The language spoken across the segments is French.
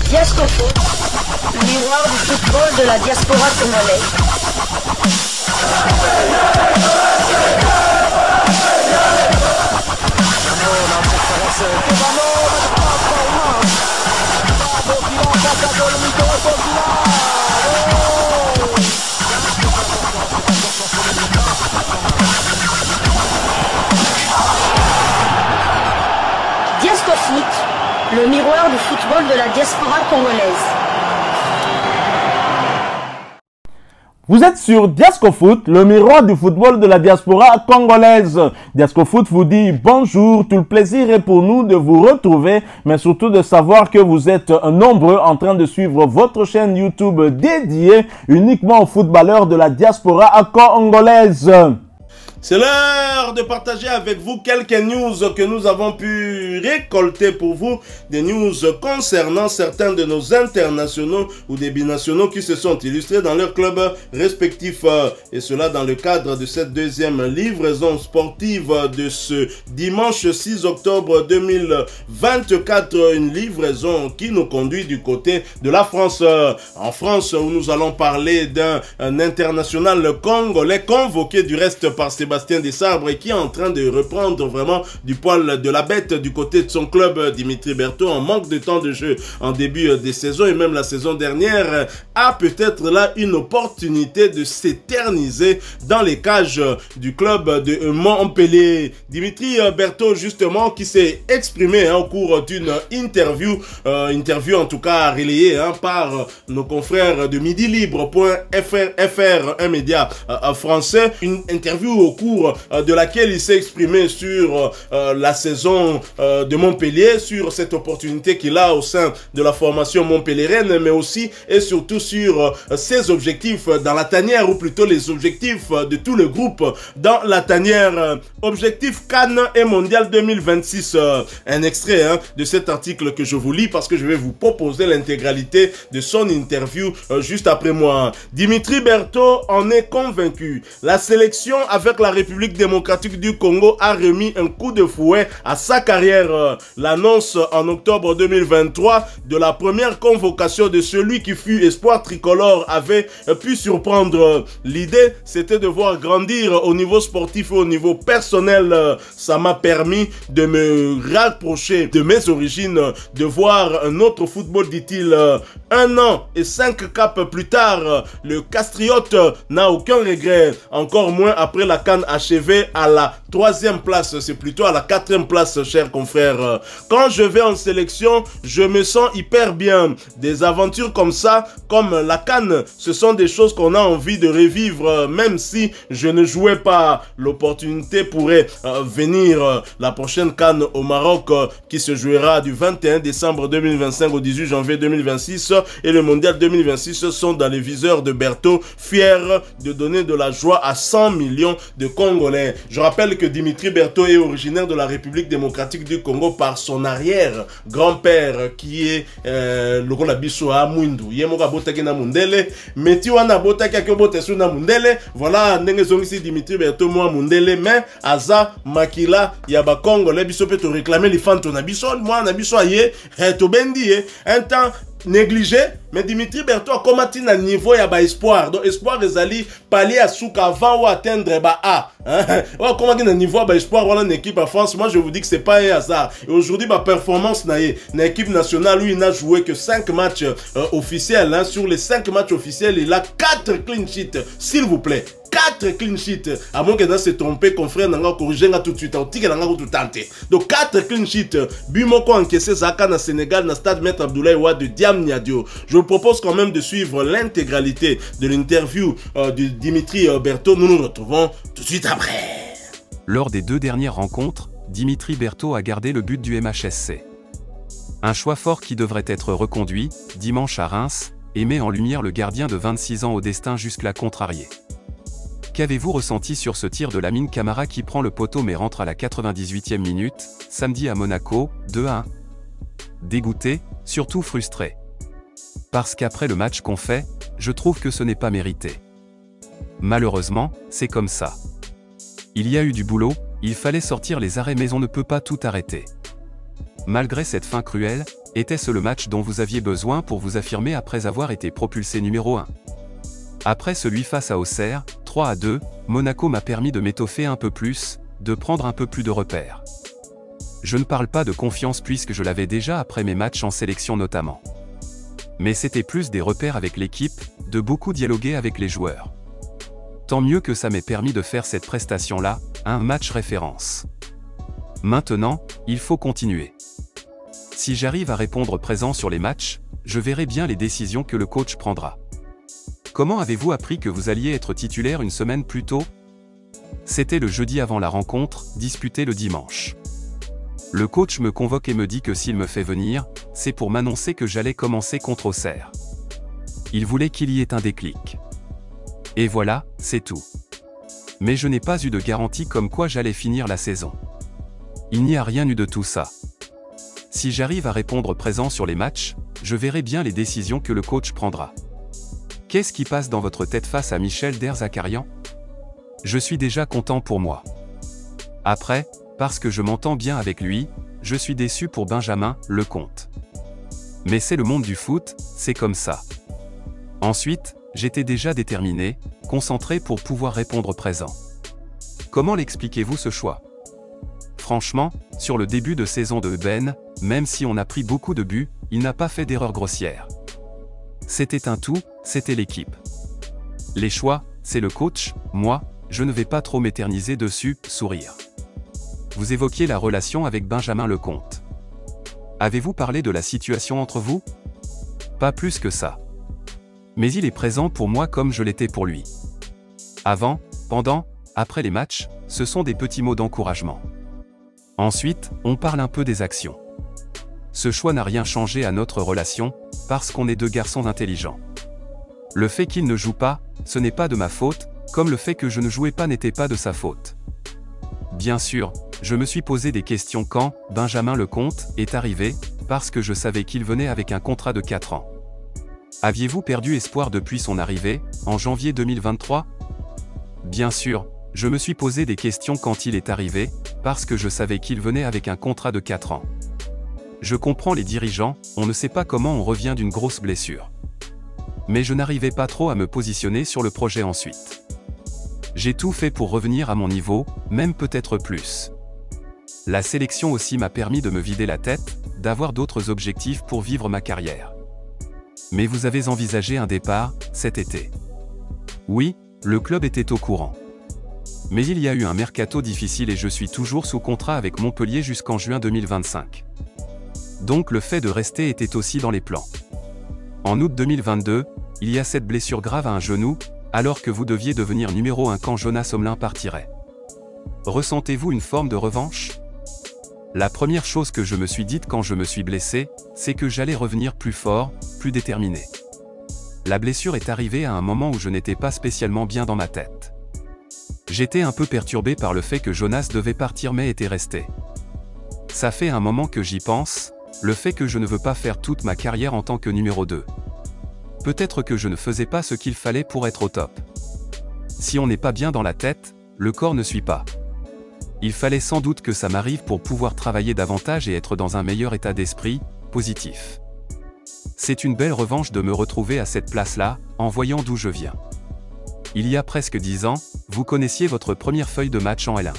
Diasco Foot, miroir du football de la diaspora congolaise. Diasco Foot, le miroir du football de la diaspora congolaise. Vous êtes sur Diasco Foot, le miroir du football de la diaspora congolaise. Diasco Foot vous dit bonjour, tout le plaisir est pour nous de vous retrouver, mais surtout de savoir que vous êtes nombreux en train de suivre votre chaîne YouTube dédiée uniquement aux footballeurs de la diaspora congolaise. C'est l'heure de partager avec vous quelques news que nous avons pu récolter pour vous. Des news concernant certains de nos internationaux ou des binationaux qui se sont illustrés dans leurs clubs respectifs. Et cela dans le cadre de cette deuxième livraison sportive de ce dimanche 6 octobre 2024. Une livraison qui nous conduit du côté de la France. En France où nous allons parler d'un international congolais convoqué du reste par Sébastien Desabre et qui est en train de reprendre vraiment du poil de la bête du côté de son club. Dimitri Berthaud, en manque de temps de jeu en début de saison et même la saison dernière, a peut-être là une opportunité de s'éterniser dans les cages du club de Montpellier. Dimitri Berthaud justement qui s'est exprimé au cours d'une interview en tout cas relayée par nos confrères de Midi Libre.fr, un média français, une interview au cours de laquelle il s'est exprimé sur la saison de Montpellier, sur cette opportunité qu'il a au sein de la formation montpelliéraine, mais aussi et surtout sur ses objectifs dans la tanière, ou plutôt les objectifs de tout le groupe dans la tanière. Objectif CAN et Mondial 2026. Un extrait de cet article que je vous lis parce que je vais vous proposer l'intégralité de son interview juste après moi. Dimitri Berthaud en est convaincu. La sélection avec la République démocratique du Congo a remis un coup de fouet à sa carrière. L'annonce en octobre 2023 de la première convocation de celui qui fut espoir tricolore avait pu surprendre. L'idée, c'était de voir grandir au niveau sportif et au niveau personnel. Ça m'a permis de me rapprocher de mes origines, de voir un autre football, dit-il. 1 an et 5 caps plus tard, le Castriote n'a aucun regret, encore moins après la CAN achevée à la 3e place, c'est plutôt à la 4e place, chers confrères. Quand je vais en sélection, je me sens hyper bien. Des aventures comme ça, comme la CAN, ce sont des choses qu'on a envie de revivre, même si je ne jouais pas. L'opportunité pourrait venir. La prochaine CAN au Maroc, qui se jouera du 21 décembre 2025 au 18 janvier 2026, et le Mondial 2026 sont dans les viseurs de Berthaud, fier de donner de la joie à 100 millions de Congolais. Je rappelle que Dimitri Berthaud est originaire de la République démocratique du Congo par son arrière-grand-père qui est Lokola Bisoa Mwindu. Yemoka botaki na mundele, meti wana botaki akobotesu na mundele. Voilà ndenge zongisi Dimitri Berthaud mwa mundele, mais aza makila ya ba Congolais biso pe to réclamer les fanto na biso, moi na biso aye to bendi un temps négligé, mais Dimitri Berthaud a commencé à niveau ya ba espoir. Donc espoir ezali palier à souka avant ou atteindre ba A. Comment na niveau ba espoir voilà une équipe à France. Moi je vous dis que c'est pas un hasard. Et aujourd'hui ma performance na équipe nationale, lui il n'a joué que 5 matchs officiels. Sur les 5 matchs officiels, il a 4 clean sheets, s'il vous plaît. 4 clean sheets. À moins que dans se tromper, confrère, n'a pas corrigé tout de suite. Donc 4 clean sheets. Bimoko encaissé Zaka na Sénégal, na stade Maître Abdoulaye Wade de Diam Niadio. Je vous propose quand même de suivre l'intégralité de l'interview de Dimitri Berthaud. Nous nous retrouvons tout de suite après. Lors des 2 dernières rencontres, Dimitri Berthaud a gardé le but du MHSC. Un choix fort qui devrait être reconduit, dimanche à Reims, et met en lumière le gardien de 26 ans au destin jusque-là contrarié. Qu'avez-vous ressenti sur ce tir de Lamine Camara qui prend le poteau mais rentre à la 98e minute, samedi à Monaco, 2-1? Dégoûté, surtout frustré. Parce qu'après le match qu'on fait, je trouve que ce n'est pas mérité. Malheureusement, c'est comme ça. Il y a eu du boulot, il fallait sortir les arrêts mais on ne peut pas tout arrêter. malgré cette fin cruelle, était-ce le match dont vous aviez besoin pour vous affirmer après avoir été propulsé numéro 1? Après celui face à Auxerre, 3-2, Monaco m'a permis de m'étoffer un peu plus, de prendre un peu plus de repères. Je ne parle pas de confiance puisque je l'avais déjà après mes matchs en sélection notamment. Mais c'était plus des repères avec l'équipe, de beaucoup dialoguer avec les joueurs. Tant mieux que ça m'ait permis de faire cette prestation-là, un match référence. Maintenant, il faut continuer. Si j'arrive à répondre présent sur les matchs, je verrai bien les décisions que le coach prendra. Comment avez-vous appris que vous alliez être titulaire une semaine plus tôt? C'était le jeudi avant la rencontre, disputée le dimanche. Le coach me convoque et me dit que s'il me fait venir, c'est pour m'annoncer que j'allais commencer contre Auxerre. Il voulait qu'il y ait un déclic. Et voilà, c'est tout. Mais je n'ai pas eu de garantie comme quoi j'allais finir la saison. Il n'y a rien eu de tout ça. Si j'arrive à répondre présent sur les matchs, je verrai bien les décisions que le coach prendra. Qu'est-ce qui passe dans votre tête face à Michel Derzakarian? Je suis déjà content pour moi. Après, parce que je m'entends bien avec lui, je suis déçu pour Benjamin Lecomte. Mais c'est le monde du foot, c'est comme ça. Ensuite, j'étais déjà déterminé, concentré pour pouvoir répondre présent. Comment l'expliquez-vous ce choix? Franchement, sur le début de saison de Ben, même si on a pris beaucoup de buts, il n'a pas fait d'erreur grossière. C'était un tout, c'était l'équipe. Les choix, c'est le coach, moi, je ne vais pas trop m'éterniser dessus, sourire. Vous évoquiez la relation avec Benjamin Lecomte. Avez-vous parlé de la situation entre vous? Pas plus que ça. Mais il est présent pour moi comme je l'étais pour lui. Avant, pendant, après les matchs, ce sont des petits mots d'encouragement. Ensuite, on parle un peu des actions. Ce choix n'a rien changé à notre relation, parce qu'on est deux garçons intelligents. Le fait qu'il ne joue pas, ce n'est pas de ma faute, comme le fait que je ne jouais pas n'était pas de sa faute. Bien sûr, je me suis posé des questions quand Benjamin Lecomte est arrivé, parce que je savais qu'il venait avec un contrat de 4 ans. Aviez-vous perdu espoir depuis son arrivée, en janvier 2023? Bien sûr, je me suis posé des questions quand il est arrivé, parce que je savais qu'il venait avec un contrat de 4 ans. Je comprends les dirigeants, on ne sait pas comment on revient d'une grosse blessure. Mais je n'arrivais pas trop à me positionner sur le projet ensuite. J'ai tout fait pour revenir à mon niveau, même peut-être plus. La sélection aussi m'a permis de me vider la tête, d'avoir d'autres objectifs pour vivre ma carrière. Mais vous avez envisagé un départ, cet été? Oui, le club était au courant. Mais il y a eu un mercato difficile et je suis toujours sous contrat avec Montpellier jusqu'en juin 2025. Donc le fait de rester était aussi dans les plans. En août 2022, il y a cette blessure grave à un genou, alors que vous deviez devenir numéro 1 quand Jonas Omlin partirait. Ressentez-vous une forme de revanche? La première chose que je me suis dite quand je me suis blessé, c'est que j'allais revenir plus fort, plus déterminé. La blessure est arrivée à un moment où je n'étais pas spécialement bien dans ma tête. J'étais un peu perturbé par le fait que Jonas devait partir mais était resté. Ça fait un moment que j'y pense, le fait que je ne veux pas faire toute ma carrière en tant que numéro 2. Peut-être que je ne faisais pas ce qu'il fallait pour être au top. Si on n'est pas bien dans la tête, le corps ne suit pas. Il fallait sans doute que ça m'arrive pour pouvoir travailler davantage et être dans un meilleur état d'esprit, positif. C'est une belle revanche de me retrouver à cette place-là, en voyant d'où je viens. Il y a presque 10 ans, vous connaissiez votre première feuille de match en L1.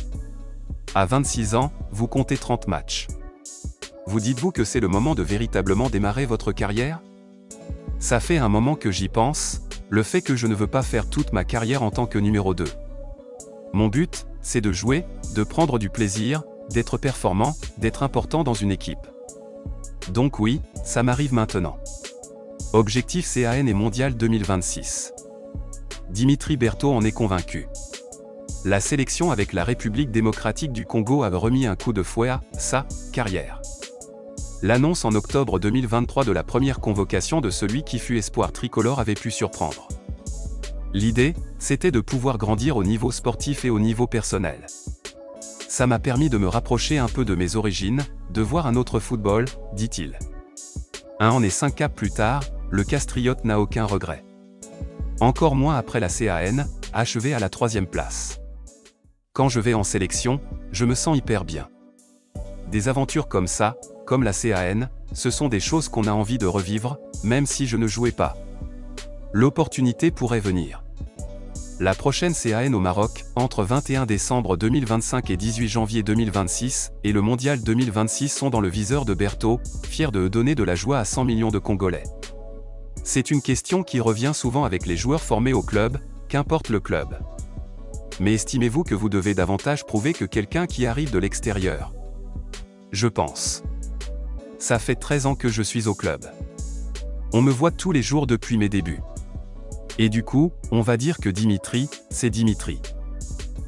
À 26 ans, vous comptez 30 matchs. Vous dites-vous que c'est le moment de véritablement démarrer votre carrière? Ça fait un moment que j'y pense, le fait que je ne veux pas faire toute ma carrière en tant que numéro 2. Mon but, c'est de jouer, de prendre du plaisir, d'être performant, d'être important dans une équipe. Donc oui, ça m'arrive maintenant. Objectif CAN et Mondial 2026. Dimitri Berthaud en est convaincu. La sélection avec la République démocratique du Congo a remis un coup de fouet à sa carrière. L'annonce en octobre 2023 de la première convocation de celui qui fut espoir tricolore avait pu surprendre. L'idée, c'était de pouvoir grandir au niveau sportif et au niveau personnel. Ça m'a permis de me rapprocher un peu de mes origines, de voir un autre football, dit-il. 1 an et 5 caps plus tard, le Castriote n'a aucun regret. Encore moins après la CAN, achevée à la 3e place. Quand je vais en sélection, je me sens hyper bien. Des aventures comme ça, comme la CAN, ce sont des choses qu'on a envie de revivre, même si je ne jouais pas. L'opportunité pourrait venir. La prochaine CAN au Maroc, entre 21 décembre 2025 et 18 janvier 2026, et le Mondial 2026 sont dans le viseur de Berto, fier de donner de la joie à 100 millions de Congolais. C'est une question qui revient souvent avec les joueurs formés au club, qu'importe le club. Mais estimez-vous que vous devez davantage prouver que quelqu'un qui arrive de l'extérieur? Je pense. Ça fait 13 ans que je suis au club. On me voit tous les jours depuis mes débuts. Et du coup, on va dire que Dimitri, c'est Dimitri.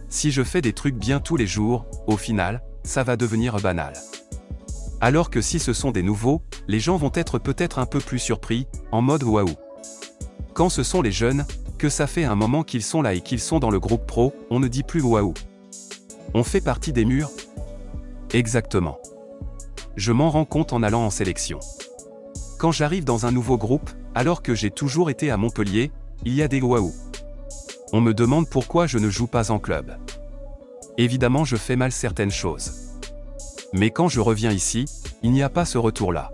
Si je fais des trucs bien tous les jours, au final, ça va devenir banal. Alors que si ce sont des nouveaux, les gens vont être peut-être un peu plus surpris, en mode waouh. Quand ce sont les jeunes, que ça fait un moment qu'ils sont là et qu'ils sont dans le groupe pro, on ne dit plus waouh. On fait partie des murs? Exactement. Je m'en rends compte en allant en sélection. Quand j'arrive dans un nouveau groupe, alors que j'ai toujours été à Montpellier, il y a des waouh. On me demande pourquoi je ne joue pas en club. Évidemment, je fais mal certaines choses. Mais quand je reviens ici, il n'y a pas ce retour-là.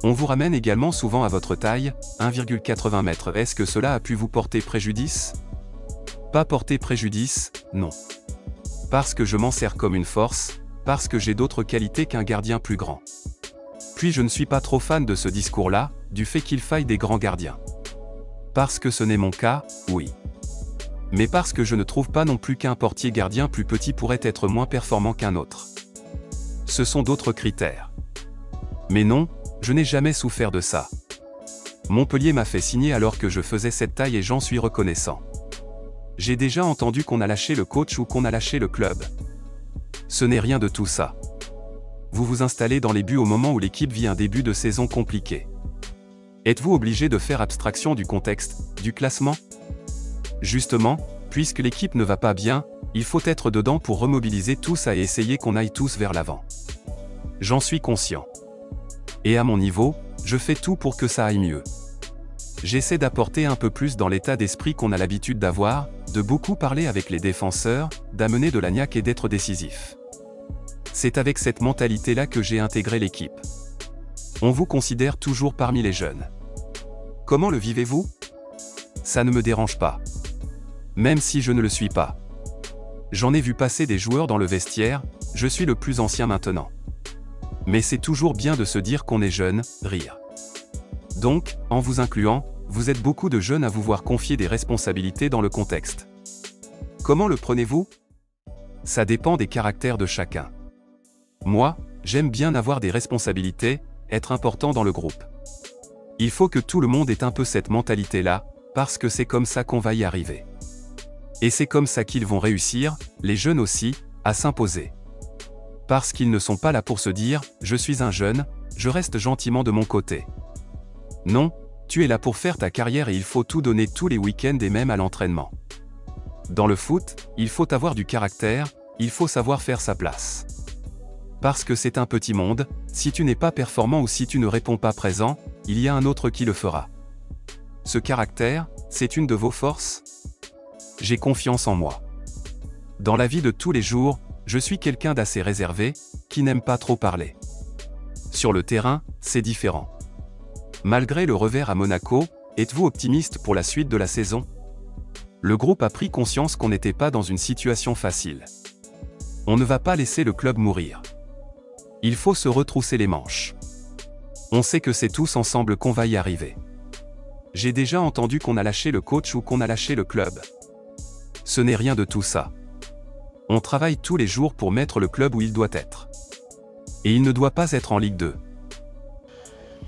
On vous ramène également souvent à votre taille, 1,80 m. Est-ce que cela a pu vous porter préjudice? Pas porter préjudice, non. Parce que je m'en sers comme une force, parce que j'ai d'autres qualités qu'un gardien plus grand. Puis je ne suis pas trop fan de ce discours-là, du fait qu'il faille des grands gardiens. Parce que ce n'est mon cas, oui. Mais parce que je ne trouve pas non plus qu'un portier gardien plus petit pourrait être moins performant qu'un autre. Ce sont d'autres critères. Mais non, je n'ai jamais souffert de ça. Montpellier m'a fait signer alors que je faisais cette taille et j'en suis reconnaissant. J'ai déjà entendu qu'on a lâché le coach ou qu'on a lâché le club. Ce n'est rien de tout ça. Vous vous installez dans les buts au moment où l'équipe vit un début de saison compliqué. Êtes-vous obligé de faire abstraction du contexte, du classement? Justement, puisque l'équipe ne va pas bien, il faut être dedans pour remobiliser tout ça et essayer qu'on aille tous vers l'avant. J'en suis conscient. Et à mon niveau, je fais tout pour que ça aille mieux. J'essaie d'apporter un peu plus dans l'état d'esprit qu'on a l'habitude d'avoir, de beaucoup parler avec les défenseurs, d'amener de la niaque et d'être décisif. C'est avec cette mentalité-là que j'ai intégré l'équipe. On vous considère toujours parmi les jeunes. Comment le vivez-vous? Ça ne me dérange pas. Même si je ne le suis pas. J'en ai vu passer des joueurs dans le vestiaire, je suis le plus ancien maintenant. Mais c'est toujours bien de se dire qu'on est jeune, rire. Donc, en vous incluant, vous êtes beaucoup de jeunes à vous voir confier des responsabilités dans le contexte. Comment le prenez-vous? Ça dépend des caractères de chacun. Moi, j'aime bien avoir des responsabilités, être important dans le groupe. Il faut que tout le monde ait un peu cette mentalité-là, parce que c'est comme ça qu'on va y arriver. Et c'est comme ça qu'ils vont réussir, les jeunes aussi, à s'imposer. Parce qu'ils ne sont pas là pour se dire « je suis un jeune, je reste gentiment de mon côté ». Non, tu es là pour faire ta carrière et il faut tout donner tous les week-ends et même à l'entraînement. Dans le foot, il faut avoir du caractère, il faut savoir faire sa place. Parce que c'est un petit monde, si tu n'es pas performant ou si tu ne réponds pas présent, il y a un autre qui le fera. Ce caractère, c'est une de vos forces? J'ai confiance en moi. Dans la vie de tous les jours, je suis quelqu'un d'assez réservé, qui n'aime pas trop parler. Sur le terrain, c'est différent. Malgré le revers à Monaco, êtes-vous optimiste pour la suite de la saison? Le groupe a pris conscience qu'on n'était pas dans une situation facile. On ne va pas laisser le club mourir. Il faut se retrousser les manches. On sait que c'est tous ensemble qu'on va y arriver. J'ai déjà entendu qu'on a lâché le coach ou qu'on a lâché le club. Ce n'est rien de tout ça. On travaille tous les jours pour mettre le club où il doit être. Et il ne doit pas être en Ligue 2.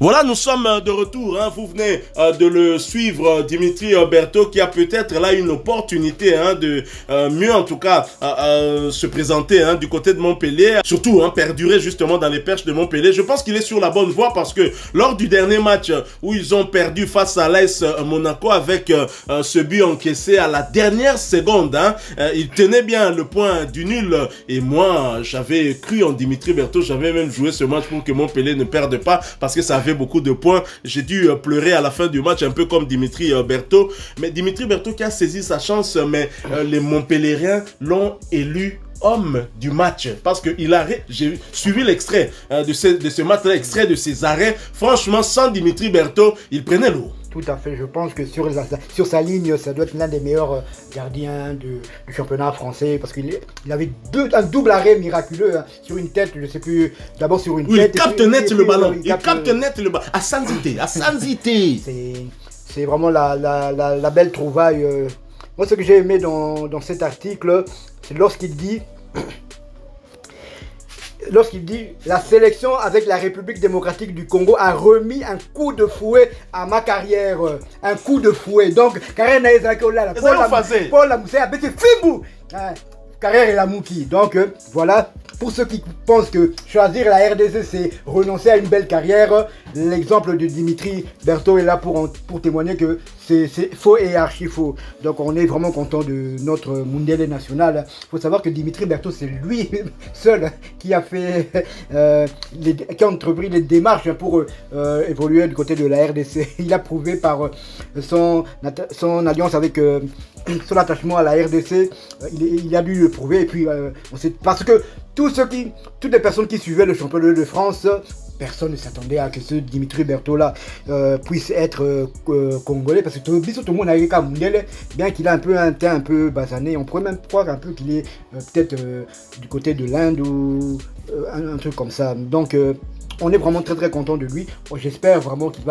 Voilà, nous sommes de retour, hein. Vous venez de le suivre, Dimitri Berto, qui a peut-être là une opportunité de mieux en tout cas se présenter du côté de Montpellier, surtout perdurer justement dans les perches de Montpellier. Je pense qu'il est sur la bonne voie parce que lors du dernier match où ils ont perdu face à l'AS Monaco avec ce but encaissé à la dernière seconde, il tenait bien le point du nul et moi j'avais cru en Dimitri Berto, j'avais même joué ce match pour que Montpellier ne perde pas parce que ça avait beaucoup de points. J'ai dû pleurer à la fin du match, un peu comme Dimitri Berto. Mais Dimitri Berto qui a saisi sa chance, mais les Montpelliérains l'ont élu homme du match. Parce que j'ai suivi l'extrait de ce match-là, extrait de ses arrêts. Franchement, sans Dimitri Berthaud, il prenait l'eau. Tout à fait, je pense que sur sa ligne, ça doit être l'un des meilleurs gardiens du championnat français parce qu'il avait un double arrêt miraculeux hein, sur une tête, je ne sais plus, d'abord sur une tête. Il capte net le ballon, il capte net le ballon, à Sanzité, à Sanzité. C'est vraiment la belle trouvaille. Moi, ce que j'ai aimé dans cet article, c'est lorsqu'il dit la sélection avec la République démocratique du Congo a remis un coup de fouet à ma carrière. Un coup de fouet. Donc, carrière Naïzakola, Paul Lamoussé a baissé Fimbu. Carrière et la Mouki. Donc, voilà. Pour ceux qui pensent que choisir la RDC, c'est renoncer à une belle carrière, l'exemple de Dimitri Berthaud est là pour témoigner que c'est faux et archi faux. Donc on est vraiment content de notre mondial national. Il faut savoir que Dimitri Berthaud, c'est lui seul qui a fait, qui a entrepris les démarches pour évoluer du côté de la RDC. Il a prouvé par son alliance avec son attachement à la RDC, il a dû le prouver. Et puis, parce que toutes les personnes qui suivaient le championnat de France, personne ne s'attendait à que ce Dimitri Berthaud là puisse être congolais, parce que tout le monde a eu qu'à mondial, bien qu'il a un teint un peu basané, on pourrait même croire un peu qu'il est peut-être du côté de l'Inde ou un truc comme ça. Donc on est vraiment très content de lui. J'espère vraiment qu'il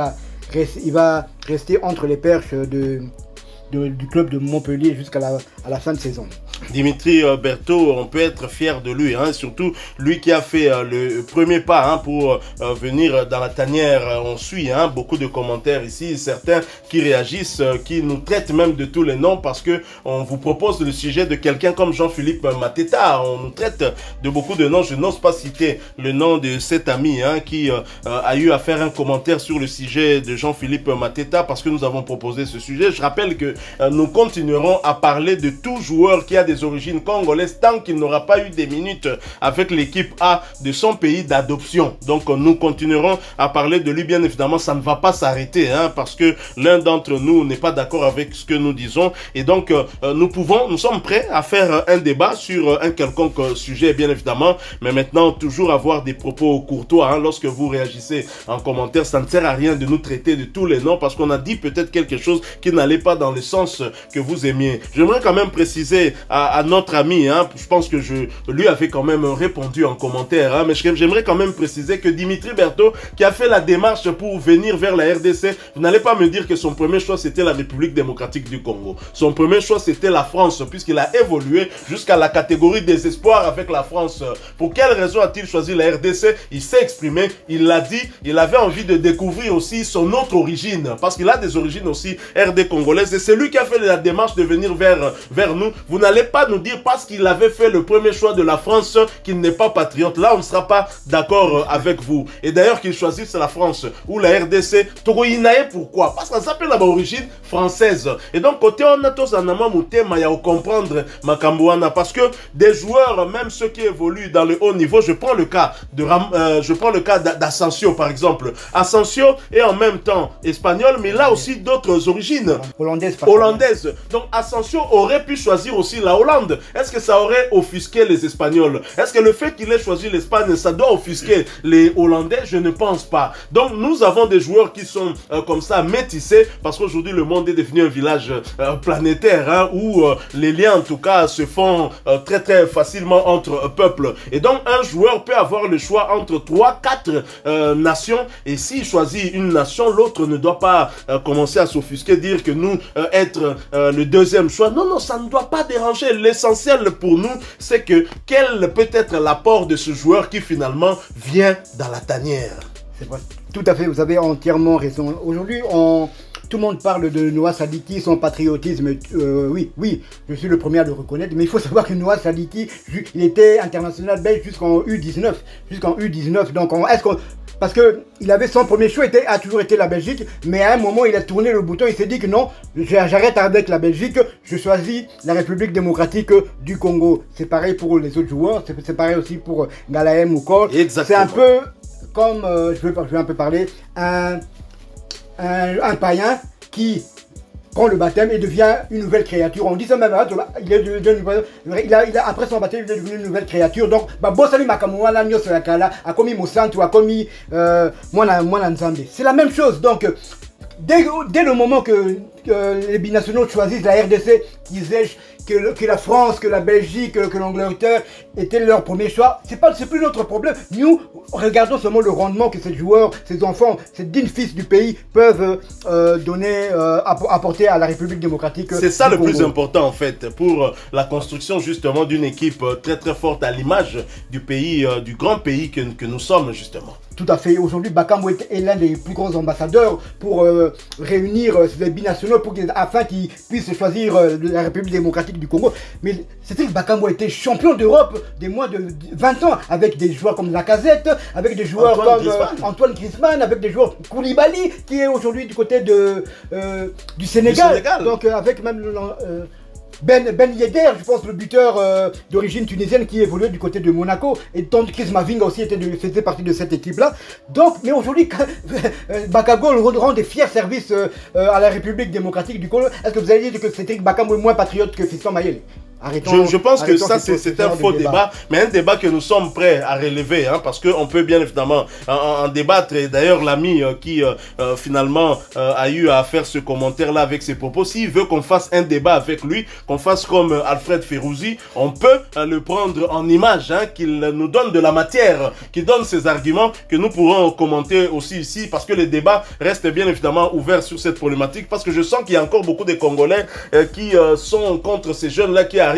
va rester entre les perches du club de Montpellier jusqu'à la fin de saison. Dimitri Berthaud, on peut être fier de lui, hein, surtout lui qui a fait le premier pas hein, pour venir dans la tanière. On suit hein, beaucoup de commentaires ici, certains qui réagissent, qui nous traitent même de tous les noms parce que on vous propose le sujet de quelqu'un comme Jean-Philippe Mateta. On nous traite de beaucoup de noms. Je n'ose pas citer le nom de cet ami hein, qui a eu à faire un commentaire sur le sujet de Jean-Philippe Mateta parce que nous avons proposé ce sujet. Je rappelle que nous continuerons à parler de tout joueur qui a des origines congolaises tant qu'il n'aura pas eu des minutes avec l'équipe A de son pays d'adoption. Donc nous continuerons à parler de lui. Bien évidemment, ça ne va pas s'arrêter hein, parce que l'un d'entre nous n'est pas d'accord avec ce que nous disons. Et donc nous sommes prêts à faire un débat sur un quelconque sujet, bien évidemment. Mais maintenant, toujours avoir des propos courtois hein, lorsque vous réagissez en commentaire. Ça ne sert à rien de nous traiter de tous les noms parce qu'on a dit peut-être quelque chose qui n'allait pas dans le sens que vous aimiez. J'aimerais quand même préciser à notre ami, hein, je pense que lui avait quand même répondu en commentaire, hein, mais j'aimerais quand même préciser que Dimitri Berthaud, qui a fait la démarche pour venir vers la RDC, vous n'allez pas me dire que son premier choix c'était la République démocratique du Congo. Son premier choix c'était la France, puisqu'il a évolué jusqu'à la catégorie des espoirs avec la France. Pour quelle raison a-t-il choisi la RDC? Il s'est exprimé, il l'a dit, il avait envie de découvrir aussi son autre origine, parce qu'il a des origines aussi RD congolaises, et c'est lui qui a fait la démarche de venir vers nous. Vous n'allez pas nous dire parce qu'il avait fait le premier choix de la France qu'il n'est pas patriote. Là, on ne sera pas d'accord avec vous. Et d'ailleurs, qu'il choisisse la France ou la RDC, Togoïnae, pourquoi? Parce qu'on s'appelle l'origine française. Et donc, côté on a tous en amont mouté, mais il y a comprendre Makambouana. Parce que des joueurs, même ceux qui évoluent dans le haut niveau, je prends le cas d'Asensio, par exemple. Asensio est en même temps espagnol, mais il a aussi d'autres origines. Hollandaise. Donc, Asensio aurait pu choisir aussi la Hollande. Est-ce que ça aurait offusqué les Espagnols? Est-ce que le fait qu'il ait choisi l'Espagne, ça doit offusquer les Hollandais? Je ne pense pas. Donc nous avons des joueurs qui sont comme ça métissés, parce qu'aujourd'hui le monde est devenu un village planétaire, hein, où les liens en tout cas se font très facilement entre peuples. Et donc un joueur peut avoir le choix entre 3-4 nations, et s'il choisit une nation, l'autre ne doit pas commencer à s'offusquer, dire que nous être le deuxième choix. Non, ça ne doit pas déranger. L'essentiel pour nous, c'est que quel peut être l'apport de ce joueur qui finalement vient dans la tanière. C'est vrai. Tout à fait, vous avez entièrement raison. Aujourd'hui, tout le monde parle de Noah Sadiki, son patriotisme. Oui, je suis le premier à le reconnaître. Mais il faut savoir que Noah Sadiki, il était international belge jusqu'en U19. Donc, parce que il avait son premier choix, a toujours été la Belgique, mais à un moment il a tourné le bouton, il s'est dit que non, j'arrête avec la Belgique, je choisis la République démocratique du Congo. C'est pareil pour les autres joueurs, c'est pareil aussi pour Galaem ou Kol. C'est un peu comme, je vais un peu parler, un païen qui prend le baptême et devient une nouvelle créature. On dit ça même, après son baptême, il est devenu une nouvelle créature. Donc, Bosali Makamouana, Nyos Lakala, a commis Mosantu, a commis Mwana Nzambe. C'est la même chose. Donc, dès le moment que les binationaux choisissent la RDC, qu'ils disaient que la France, que la Belgique, que l'Angleterre étaient leur premier choix, c'est plus notre problème. Nous, regardons seulement le rendement que ces joueurs, ces enfants, ces dignes fils du pays peuvent apporter à la République démocratique. C'est ça le plus important en fait, pour la construction justement d'une équipe très très forte à l'image du pays, du grand pays que nous sommes justement. Tout à fait. Aujourd'hui, Bakambo est l'un des plus grands ambassadeurs pour réunir les binationaux afin qu'ils puissent choisir la République démocratique du Congo. Mais c'était que Bakambo était champion d'Europe des moins de 20 ans, avec des joueurs comme Lacazette, avec des joueurs Antoine Griezmann, avec des joueurs Koulibaly, qui est aujourd'hui du côté du Sénégal. Donc avec même Ben Yedder, je pense, le buteur d'origine tunisienne qui évoluait du côté de Monaco, et tant Chris Mavinga aussi faisait partie de cette équipe-là. Donc, mais aujourd'hui, Bakambo rend des fiers services à la République démocratique du Congo. Est-ce que vous allez dire que Cédric Bakambo est moins patriote que Fiston Mayele? Je pense que ça c'est un faux débat, mais un débat que nous sommes prêts à relever, hein, parce qu'on peut bien évidemment en débattre. Et d'ailleurs l'ami qui finalement a eu à faire ce commentaire là avec ses propos, s'il veut qu'on fasse un débat avec lui, qu'on fasse comme Alfred Ferrouzi, on peut le prendre en image, hein, qu'il nous donne de la matière, qu'il donne ses arguments que nous pourrons commenter aussi ici, parce que les débats restent bien évidemment ouverts sur cette problématique, parce que je sens qu'il y a encore beaucoup de Congolais qui sont contre ces jeunes là qui arrive.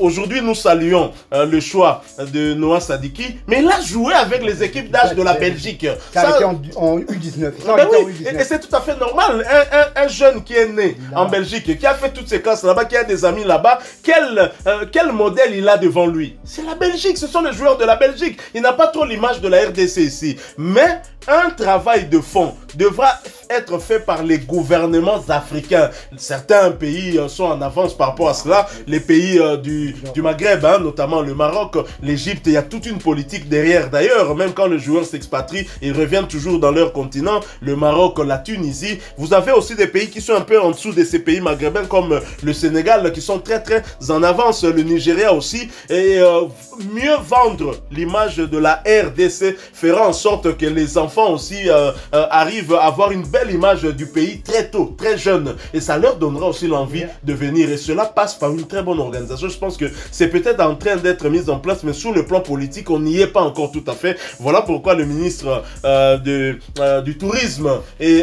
Aujourd'hui, nous saluons le choix de Noah Sadiki, mais il a joué avec les équipes d'âge de la Belgique. Ça a été en U19. Et c'est tout à fait normal. Un jeune qui est né en Belgique, qui a fait toutes ses classes là-bas, qui a des amis là-bas, quel modèle il a devant lui? C'est la Belgique, ce sont les joueurs de la Belgique. Il n'a pas trop l'image de la RDC ici. Mais un travail de fond devra être fait par les gouvernements africains. Certains pays sont en avance par rapport à cela. Les pays du Maghreb, hein, notamment le Maroc, l'Égypte, il y a toute une politique derrière. D'ailleurs, même quand les joueurs s'expatrient, ils reviennent toujours dans leur continent. Le Maroc, la Tunisie. Vous avez aussi des pays qui sont un peu en dessous de ces pays maghrébins, comme le Sénégal, qui sont très très en avance. Le Nigeria aussi. Et mieux vendre l'image de la RDC fera en sorte que les enfants aussi arrivent à avoir une belle image du pays très tôt, très jeune. Et ça leur donnera aussi l'envie de venir. Et cela passe par une très bonne organisation. Je pense que c'est peut-être en train d'être mis en place, mais sur le plan politique, on n'y est pas encore tout à fait. Voilà pourquoi le ministre du Tourisme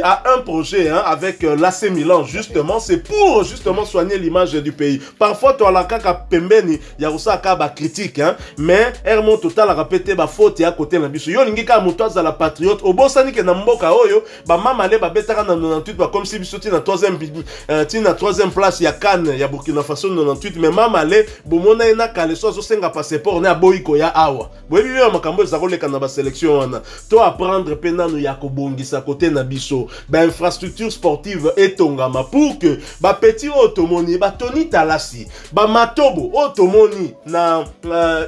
a un projet, hein, avec l'AC Milan, justement. C'est pour justement soigner l'image du pays. Parfois, tu as la kaka pembeni, il y a aussi la critique, hein, mais Hermon Total a répété la faute à côté de la biso. Yo n'ingika mutoza la patriote. Au bon sani que na mboka oyo, ba mama le ba betara na 98 comme si biso na troisième place ya Cannes ya Burkina Faso 98, mais mama le bomona ina kaleso zo senga passeport na boyiko ya awa. Boyebi yo makambo za koleka na ba sélection wana. To apprendre penano ya kobongisa côté na biso. Ba infrastructure sportive etongama pour que ba petit automoni ba Tony Talasi, ba Matobo automoni na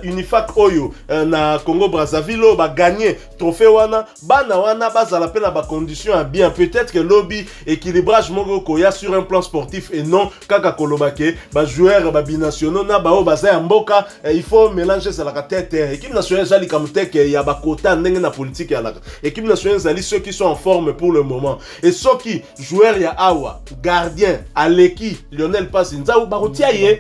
Unifac oyo na Congo Brazzaville ba gagner trophée wana, bana wana bazala pe na ba condition à bien. Peut-être que lobby équilibrage moko koya sur un plan sportif et non kaka kolobake ba joueur ba binationaux na ba o baza ya mboka. Il faut mélanger ça la tête. Équipe nationale zali comme tek ya ba quota ndenge na politique ya la équipe nationale zali ceux qui sont en forme pour le moment, et ceux qui joueur ya awa gardien Aleki Lionel Passinza ou barotia ye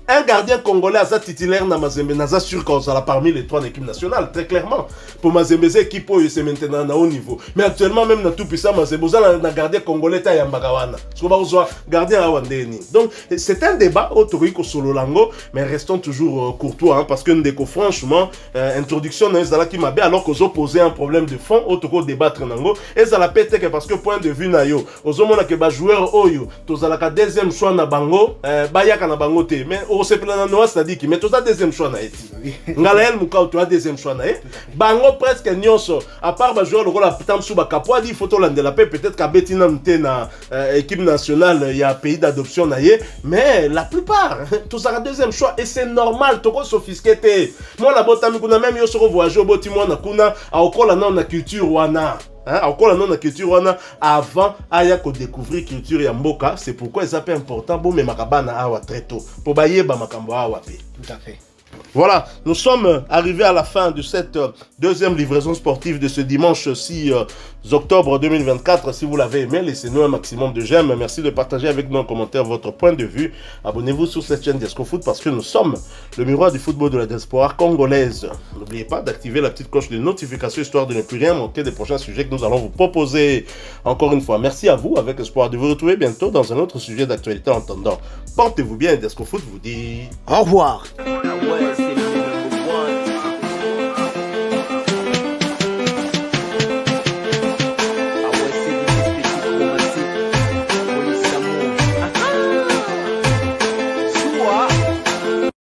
un gardien congolais asa titulaire na Mazembe naza sûr qu'on sera parmi les trois équipes nationales très clairement. Pour Mazembe c'est équipe c'est maintenant à haut niveau, mais actuellement même na tout puissant Mazembe na gardien congolais ta yambaka wana so ba zo gardien awa ndeni. Donc c'est un débat autorique solo lango, mais restons toujours courtois, hein, parce que ndeko franchement introduction na ezala ki mabe alors qu'aux opposés un problème de fond autoko débattre nango ezala pété parce que point de vue na yo ozomona ke ba joueur oyo tozala ka deuxième choix na bango bayaka na bango te, mais o se plana Noah Sadiki mais toza deuxième choix na eti ngalael mukao to deuxième choix na bango presque nyonso à part ba joueur lokola tamsu ba kapwa di photo landela pe peut-être ka betina mte na équipe nationale il y a pays d'adoption na ye, mais la plupart tozala deuxième choix et c'est normal toko sophistiqué te. Moi la botami kuna même yo soko voyager boti moi na kuna a okola na culture wana encore la non-culture, on a avant aya ko découvrir culture ya mboka, c'est pourquoi ils appellent important bon mais makabana awa très tôt. Pour bailler ba makambo awa pe. Tout à fait. Voilà, nous sommes arrivés à la fin de cette deuxième livraison sportive de ce dimanche 6 octobre 2024. Si vous l'avez aimé, laissez-nous un maximum de j'aime. Merci de partager avec nous en commentaire votre point de vue. Abonnez-vous sur cette chaîne Diasco Foot parce que nous sommes le miroir du football de la diaspora congolaise. N'oubliez pas d'activer la petite cloche de notification histoire de ne plus rien manquer des prochains sujets que nous allons vous proposer. Encore une fois, merci à vous avec espoir de vous retrouver bientôt dans un autre sujet d'actualité. En attendant, portez-vous bien et Diasco Foot vous dit au revoir. Ouais.